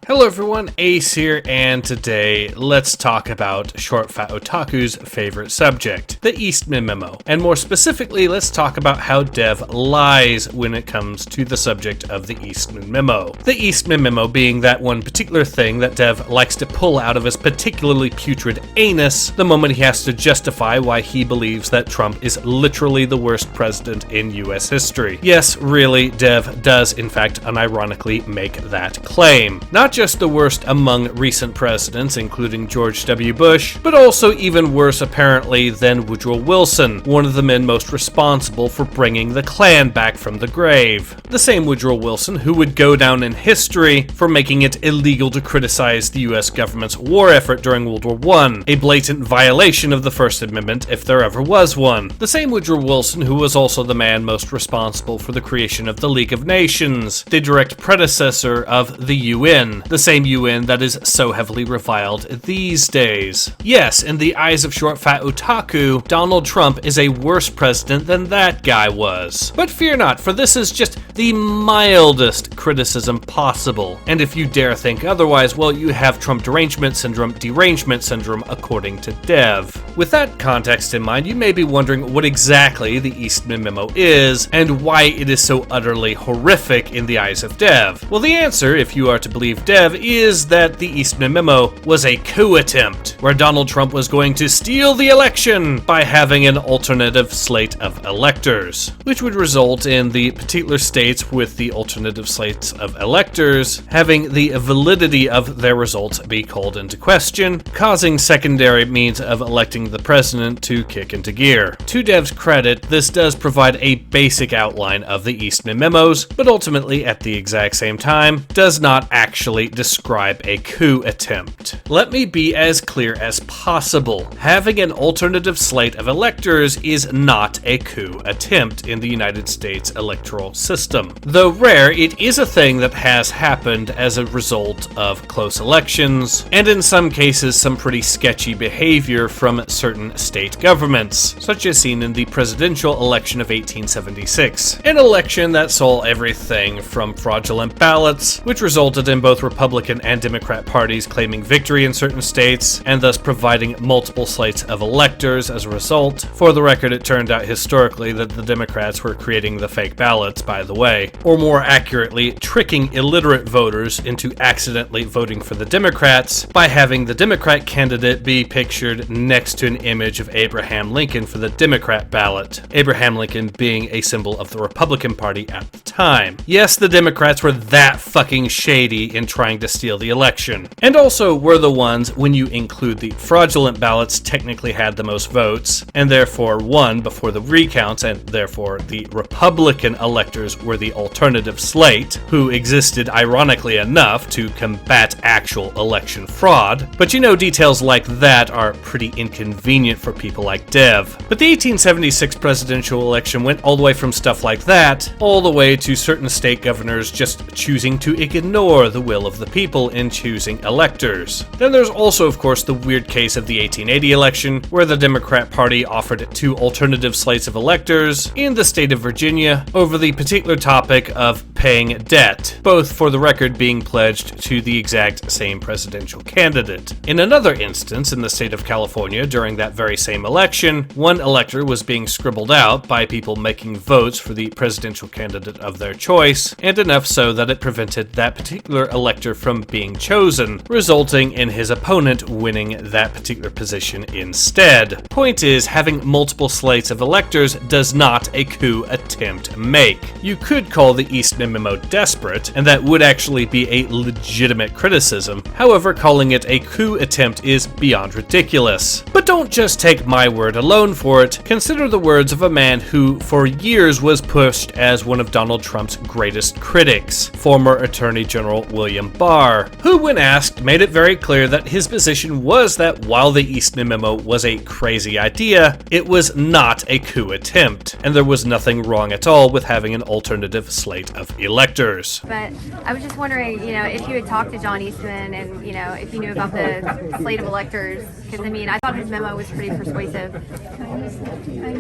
Hello everyone, Ace here, and today let's talk about Short Fat Otaku's favorite subject, the Eastman Memo. And more specifically, let's talk about how Dev lies when it comes to the subject of the Eastman Memo. The Eastman Memo being that one particular thing that Dev likes to pull out of his particularly putrid anus the moment he has to justify why he believes that Trump is literally the worst president in US history. Yes, really, Dev does in fact unironically make that claim. Not just the worst among recent presidents, including George W. Bush, but also even worse apparently than Woodrow Wilson, one of the men most responsible for bringing the Klan back from the grave. The same Woodrow Wilson who would go down in history for making it illegal to criticize the US government's war effort during World War I, a blatant violation of the First Amendment if there ever was one. The same Woodrow Wilson who was also the man most responsible for the creation of the League of Nations, the direct predecessor of the UN, the same UN that is so heavily reviled these days. Yes, in the eyes of Short Fat Otaku, Donald Trump is a worse president than that guy was. But fear not, for this is just the mildest criticism possible. And if you dare think otherwise, well, you have Trump derangement syndrome, according to Dev. With that context in mind, you may be wondering what exactly the Eastman Memo is, and why it is so utterly horrific in the eyes of Dev. Well, the answer, if you are to believe Dev, is that the Eastman Memo was a coup attempt, where Donald Trump was going to steal the election by having an alternative slate of electors, which would result in the particular states with the alternative slates of electors having the validity of their results be called into question, causing secondary means of electing the president to kick into gear. To Dev's credit, this does provide a basic outline of the Eastman Memos, but ultimately, at the exact same time, does not actually describe a coup attempt. Let me be as clear as possible. Having an alternative slate of electors is not a coup attempt in the United States electoral system. Though rare, it is a thing that has happened as a result of close elections, and in some cases some pretty sketchy behavior from certain state governments, such as seen in the presidential election of 1876. An election that saw everything from fraudulent ballots, which resulted in both Republican and Democrat parties claiming victory in certain states, and thus providing multiple slates of electors as a result. For the record, it turned out historically that the Democrats were creating the fake ballots, by the way, or more accurately, tricking illiterate voters into accidentally voting for the Democrats by having the Democrat candidate be pictured next to an image of Abraham Lincoln for the Democrat ballot, Abraham Lincoln being a symbol of the Republican Party at the time. Yes, the Democrats were that fucking shady in trying to steal the election, and also were the ones, when you include the fraudulent ballots, technically had the most votes, and therefore won before the recounts, and therefore the Republican electors were the alternative slate, who existed ironically enough to combat actual election fraud. But you know, details like that are pretty inconvenient for people like Dev. But the 1876 presidential election went all the way from stuff like that, all the way to certain state governors just choosing to ignore the will of the people in choosing electors. Then there's also, of course, the weird case of the 1880 election, where the Democrat Party offered two alternative slates of electors in the state of Virginia over the particular topic of paying debt, both for the record being pledged to the exact same presidential candidate. In another instance, in the state of California, during that very same election, one elector was being scribbled out by people making votes for the presidential candidate of their choice, and enough so that it prevented that particular elector from being chosen, resulting in his opponent winning that particular position instead. Point is, having multiple slates of electors does not a coup attempt make. You could call the Eastman Memo desperate, and that would actually be a legitimate criticism. However, calling it a coup attempt is beyond ridiculous. But don't just take my word alone for it. Consider the words of a man who, for years, was pushed as one of Donald Trump's greatest critics, former Attorney General William Barr, who, when asked, made it very clear that his position was that while the Eastman Memo was a crazy idea, it was not a coup attempt, and there was nothing wrong at all with having an alternative slate of electors. But I was just wondering, if you had talked to John Eastman and, if you knew about the slate of electors, because, I thought his memo was pretty persuasive.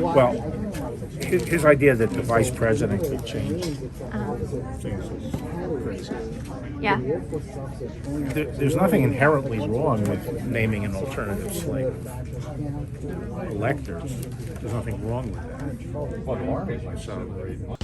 Well, his idea that the vice president could change things is crazy. Yeah. There's nothing inherently wrong with naming an alternative slate. Electors, there's nothing wrong with that.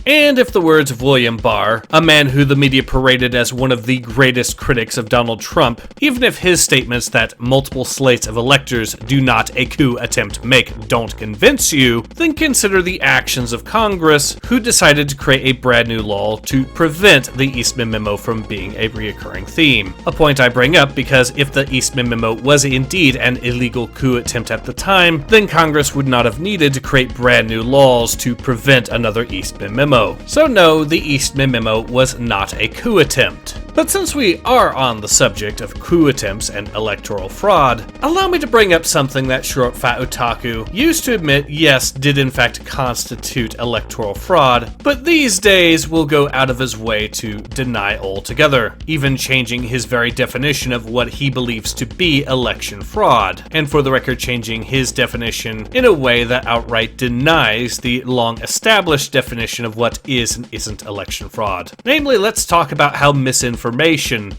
And if the words of William Barr, a man who the media paraded as one of the greatest critics of Donald Trump, even if his statements that multiple slates of electors do not a coup attempt make don't convince you, then consider the actions of Congress, who decided to create a brand new law to prevent the Eastman Memo from being a reoccurring theme. A point I bring up because if the Eastman Memo was indeed an illegal coup attempt at the time, then Congress would not have needed to create brand new laws to prevent another Eastman Memo. So no, the Eastman Memo was not a coup attempt. But since we are on the subject of coup attempts and electoral fraud, allow me to bring up something that Short Fat Otaku used to admit yes did in fact constitute electoral fraud, but these days will go out of his way to deny altogether, even changing his very definition of what he believes to be election fraud, and for the record changing his definition in a way that outright denies the long-established definition of what is and isn't election fraud. Namely, let's talk about how misinformation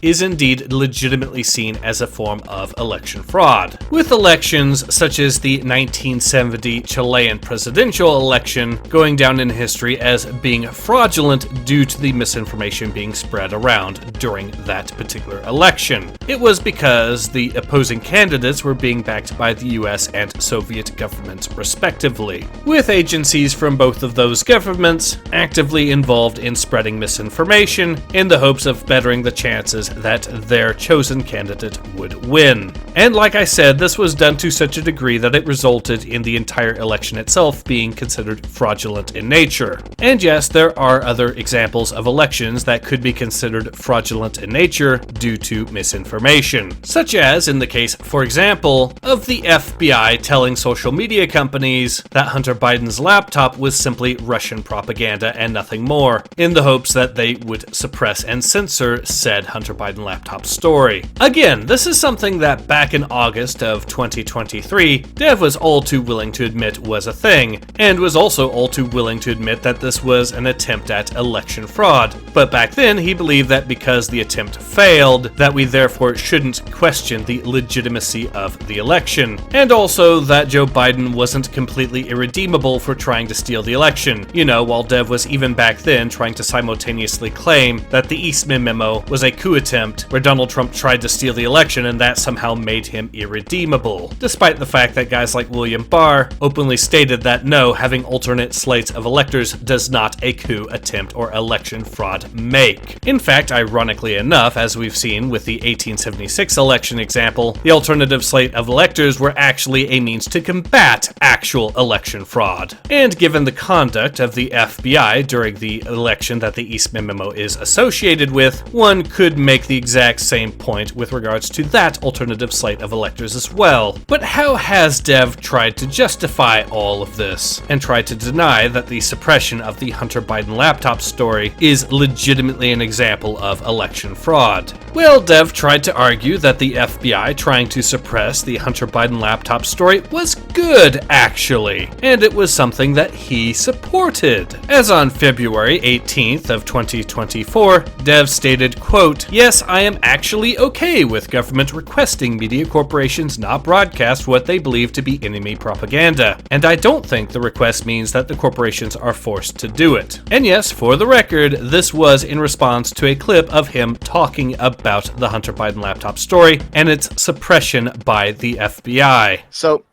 is indeed legitimately seen as a form of election fraud, with elections such as the 1970 Chilean presidential election going down in history as being fraudulent due to the misinformation being spread around during that particular election. It was because the opposing candidates were being backed by the US and Soviet governments respectively, with agencies from both of those governments actively involved in spreading misinformation in the hopes of bettering the chances that their chosen candidate would win. And like I said, this was done to such a degree that it resulted in the entire election itself being considered fraudulent in nature. And yes, there are other examples of elections that could be considered fraudulent in nature due to misinformation, such as in the case, for example, of the FBI telling social media companies that Hunter Biden's laptop was simply Russian propaganda and nothing more, in the hopes that they would suppress and censor said Hunter Biden laptop story. Again, this is something that back in August of 2023, Dev was all too willing to admit was a thing, and was also all too willing to admit that this was an attempt at election fraud. But back then, he believed that because the attempt failed, that we therefore shouldn't question the legitimacy of the election, and also that Joe Biden wasn't completely irredeemable for trying to steal the election. You know, while Dev was even back then trying to simultaneously claim that the Eastman Memo was a coup attempt where Donald Trump tried to steal the election and that somehow made him irredeemable, despite the fact that guys like William Barr openly stated that no, having alternate slates of electors does not a coup attempt or election fraud make. In fact, ironically enough, as we've seen with the 1876 election example, the alternative slate of electors were actually a means to combat actual election fraud. And given the conduct of the FBI during the election that the Eastman Memo is associated with, one could make the exact same point with regards to that alternative slate of electors as well. But how has Dev tried to justify all of this, and tried to deny that the suppression of the Hunter Biden laptop story is legitimately an example of election fraud? Well, Dev tried to argue that the FBI trying to suppress the Hunter Biden laptop story was good, actually, and it was something that he supported. As on February 18th of 2024, Dev stated, quote, "Yes, I am actually okay with government requesting media corporations not broadcast what they believe to be enemy propaganda, and I don't think the request means that the corporations are forced to do it." And yes, for the record, this was in response to a clip of him talking about the Hunter Biden laptop story and its suppression by the FBI. So,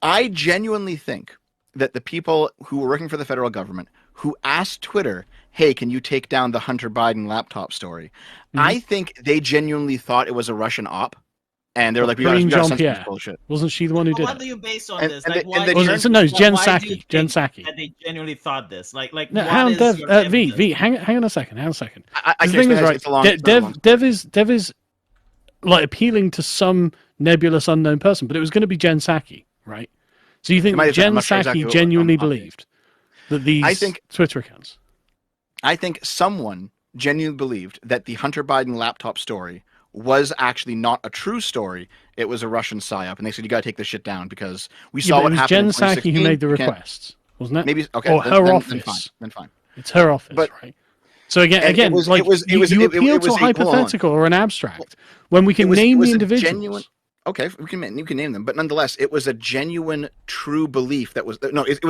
I genuinely think that the people who were working for the federal government who asked Twitter, hey, can you take down the Hunter Biden laptop story? I think they genuinely thought it was a Russian op. And they were like, we gotta censor this bullshit. Wasn't she the one who did it? What are you based on And- this? and Like, they- why? and they Was turned- it, no, it's Jen why do you Psaki. think Jen Psaki. that they genuinely thought this? Like, No, what hang on, is Dev. your V, evidence? hang on a second. I The can thing is, explain right, it's a long- it's a long- Dev is like appealing to some nebulous unknown person, but it was going to be Jen Psaki, right? So you think might have been, Jen I'm not sure Psaki exactly what genuinely I'm- believed that these Twitter accounts? I think someone genuinely believed that the Hunter Biden laptop story was actually not a true story. It was a Russian psyop, and they said you got to take this shit down because we saw but what it was happened. Jen in Psaki who 2016. made the You can't- requests, wasn't it? Maybe okay. Or then- her then- office. Then fine. It's her office, But- right? So again, And you appeal to a hypothetical or an abstract when we can name the individuals. Okay, you can name them, but nonetheless, it was a genuine, true belief it was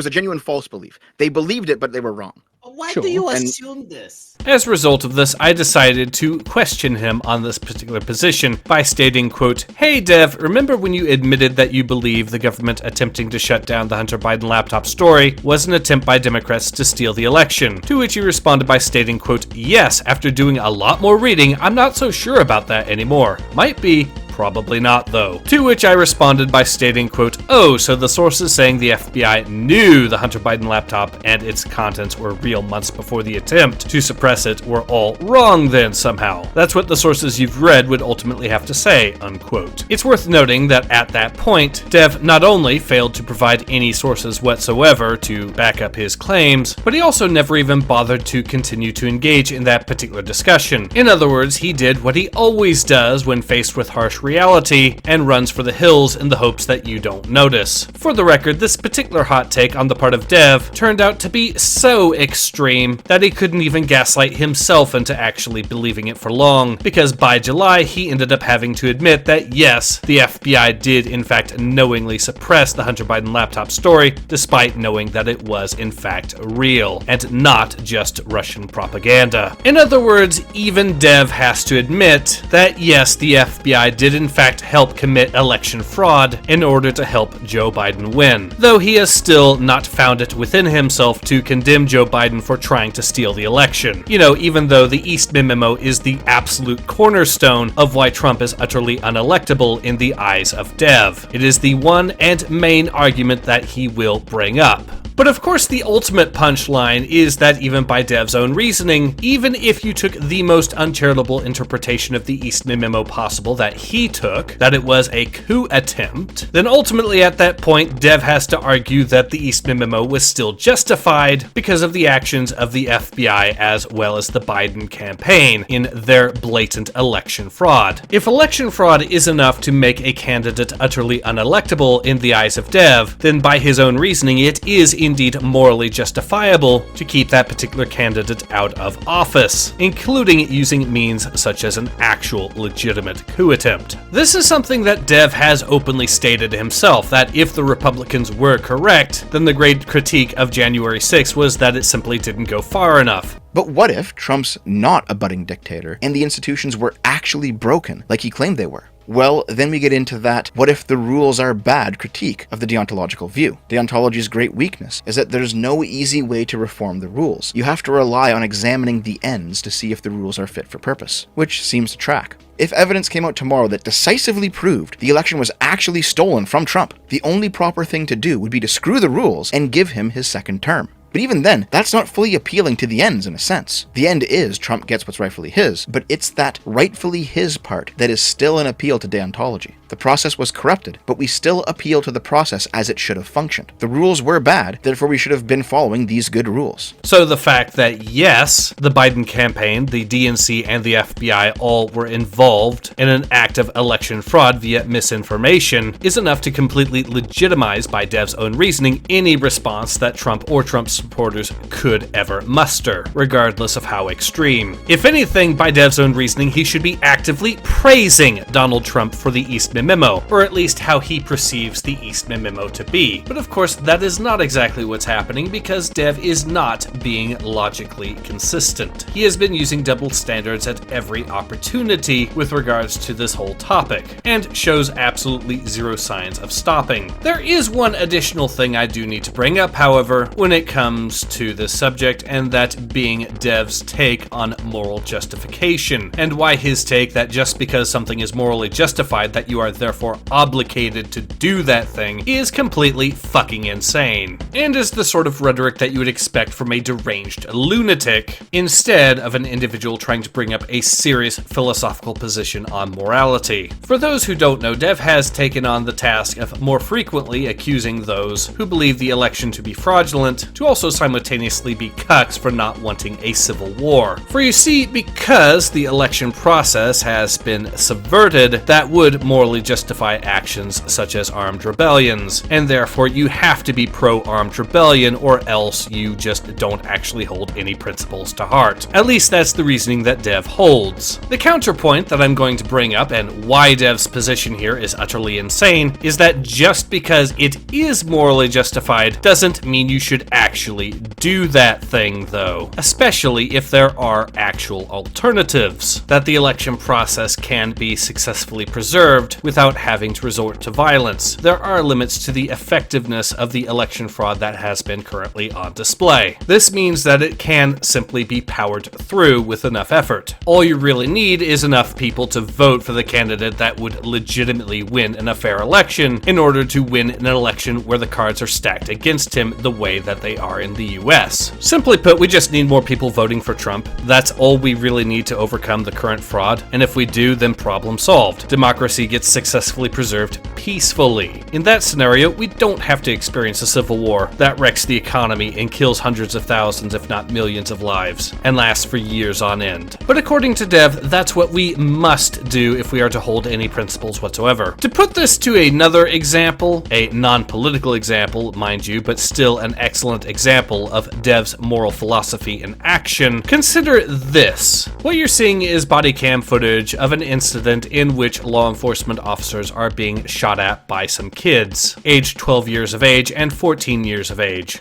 a genuine false belief. They believed it, but they were wrong. Why do you assume this? As a result of this, I decided to question him on this particular position by stating, quote, "Hey Dev, remember when you admitted that you believe the government attempting to shut down the Hunter Biden laptop story was an attempt by Democrats to steal the election?" To which he responded by stating, quote, "Yes, after doing a lot more reading, I'm not so sure about that anymore. Might be. Probably not, though." To which I responded by stating, quote, "Oh, so the sources saying the FBI knew the Hunter Biden laptop and its contents were real months before the attempt to suppress it were all wrong then somehow. That's what the sources you've read would ultimately have to say," unquote. It's worth noting that at that point, Dev not only failed to provide any sources whatsoever to back up his claims, but he also never even bothered to continue to engage in that particular discussion. In other words, he did what he always does when faced with harsh reality and runs for the hills in the hopes that you don't notice. For the record, this particular hot take on the part of Dev turned out to be so extreme that he couldn't even gaslight himself into actually believing it for long, because by July he ended up having to admit that yes, the FBI did in fact knowingly suppress the Hunter Biden laptop story, despite knowing that it was in fact real, and not just Russian propaganda. In other words, even Dev has to admit that yes, the FBI did in fact help commit election fraud in order to help Joe Biden win, though he has still not found it within himself to condemn Joe Biden for trying to steal the election. You know, even though the Eastman Memo is the absolute cornerstone of why Trump is utterly unelectable in the eyes of Dev. It is the one and main argument that he will bring up. But of course, the ultimate punchline is that even by Dev's own reasoning, even if you took the most uncharitable interpretation of the Eastman Memo possible that he took, that it was a coup attempt, then ultimately at that point, Dev has to argue that the Eastman Memo was still justified because of the actions of the FBI as well as the Biden campaign in their blatant election fraud. If election fraud is enough to make a candidate utterly unelectable in the eyes of Dev, then by his own reasoning, it is indeed morally justifiable to keep that particular candidate out of office, including using means such as an actual legitimate coup attempt. This is something that Dev has openly stated himself, that if the Republicans were correct, then the great critique of January 6th was that it simply didn't go far enough. But what if Trump's not a budding dictator and the institutions were actually broken like he claimed they were? Well, then we get into that what if the rules are bad critique of the deontological view. Deontology's great weakness is that there's no easy way to reform the rules. You have to rely on examining the ends to see if the rules are fit for purpose, which seems to track. If evidence came out tomorrow that decisively proved the election was actually stolen from Trump, the only proper thing to do would be to screw the rules and give him his second term. But even then, that's not fully appealing to the ends in a sense. The end is Trump gets what's rightfully his, but it's that rightfully his part that is still an appeal to deontology. The process was corrupted, but we still appeal to the process as it should have functioned. The rules were bad, therefore we should have been following these good rules. So the fact that yes, the Biden campaign, the DNC, and the FBI all were involved in an act of election fraud via misinformation is enough to completely legitimize, by Dev's own reasoning, any response that Trump or Trump's supporters could ever muster, regardless of how extreme. If anything, by Dev's own reasoning, he should be actively praising Donald Trump for the Eastman Memo, or at least how he perceives the Eastman Memo to be. But of course, that is not exactly what's happening, because Dev is not being logically consistent. He has been using double standards at every opportunity with regards to this whole topic, and shows absolutely zero signs of stopping. There is one additional thing I do need to bring up, however, when it comes to this subject, and that being Dev's take on moral justification, and why his take that just because something is morally justified that you are therefore obligated to do that thing is completely fucking insane, and is the sort of rhetoric that you would expect from a deranged lunatic, instead of an individual trying to bring up a serious philosophical position on morality. For those who don't know, Dev has taken on the task of more frequently accusing those who believe the election to be fraudulent to also simultaneously be cucks for not wanting a civil war. For you see, because the election process has been subverted, that would morally morally justify actions such as armed rebellions, and therefore you have to be pro-armed rebellion or else you just don't actually hold any principles to heart. At least that's the reasoning that Dev holds. The counterpoint that I'm going to bring up, and why Dev's position here is utterly insane, is that just because it is morally justified doesn't mean you should actually do that thing, though. Especially if there are actual alternatives. That the election process can be successfully preserved without having to resort to violence. There are limits to the effectiveness of the election fraud that has been currently on display. This means that it can simply be powered through with enough effort. All you really need is enough people to vote for the candidate that would legitimately win in a fair election in order to win an election where the cards are stacked against him the way that they are in the US. Simply put, we just need more people voting for Trump. That's all we really need to overcome the current fraud, and if we do, then problem solved. Democracy gets successfully preserved peacefully. In that scenario, we don't have to experience a civil war that wrecks the economy and kills hundreds of thousands, if not millions of lives, and lasts for years on end. But according to Dev, that's what we must do if we are to hold any principles whatsoever. To put this to another example, a non-political example, mind you, but still an excellent example of Dev's moral philosophy in action, consider this. What you're seeing is body cam footage of an incident in which law enforcement officers are being shot at by some kids, aged 12 years of age and 14 years of age.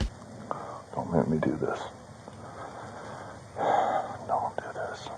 Don't make me do this. Don't do this.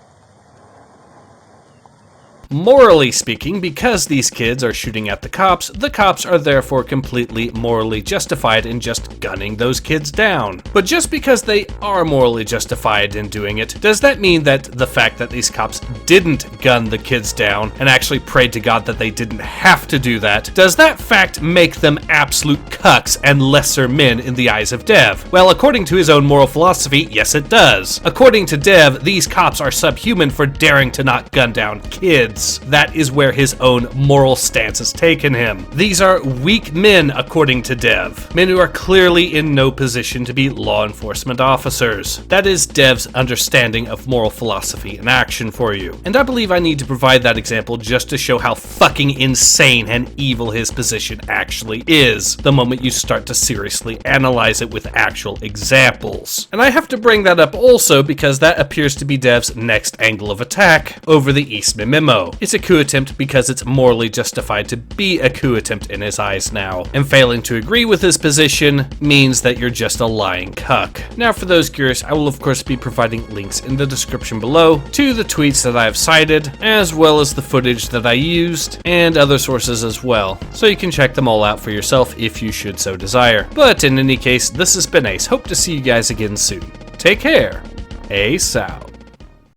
Morally speaking, because these kids are shooting at the cops are therefore completely morally justified in just gunning those kids down. But just because they are morally justified in doing it, does that mean that the fact that these cops didn't gun the kids down and actually prayed to God that they didn't have to do that, does that fact make them absolute cucks and lesser men in the eyes of Dev? Well, according to his own moral philosophy, yes it does. According to Dev, these cops are subhuman for daring to not gun down kids. That is where his own moral stance has taken him. These are weak men, according to Dev. Men who are clearly in no position to be law enforcement officers. That is Dev's understanding of moral philosophy in action for you. And I believe I need to provide that example just to show how fucking insane and evil his position actually is, the moment you start to seriously analyze it with actual examples. And I have to bring that up also because that appears to be Dev's next angle of attack over the Eastman Memo. It's a coup attempt because it's morally justified to be a coup attempt in his eyes now, and failing to agree with his position means that you're just a lying cuck. Now for those curious, I will of course be providing links in the description below to the tweets that I have cited, as well as the footage that I used, and other sources as well, so you can check them all out for yourself if you should so desire. But in any case, this has been Ace. Hope to see you guys again soon. Take care. Ace out.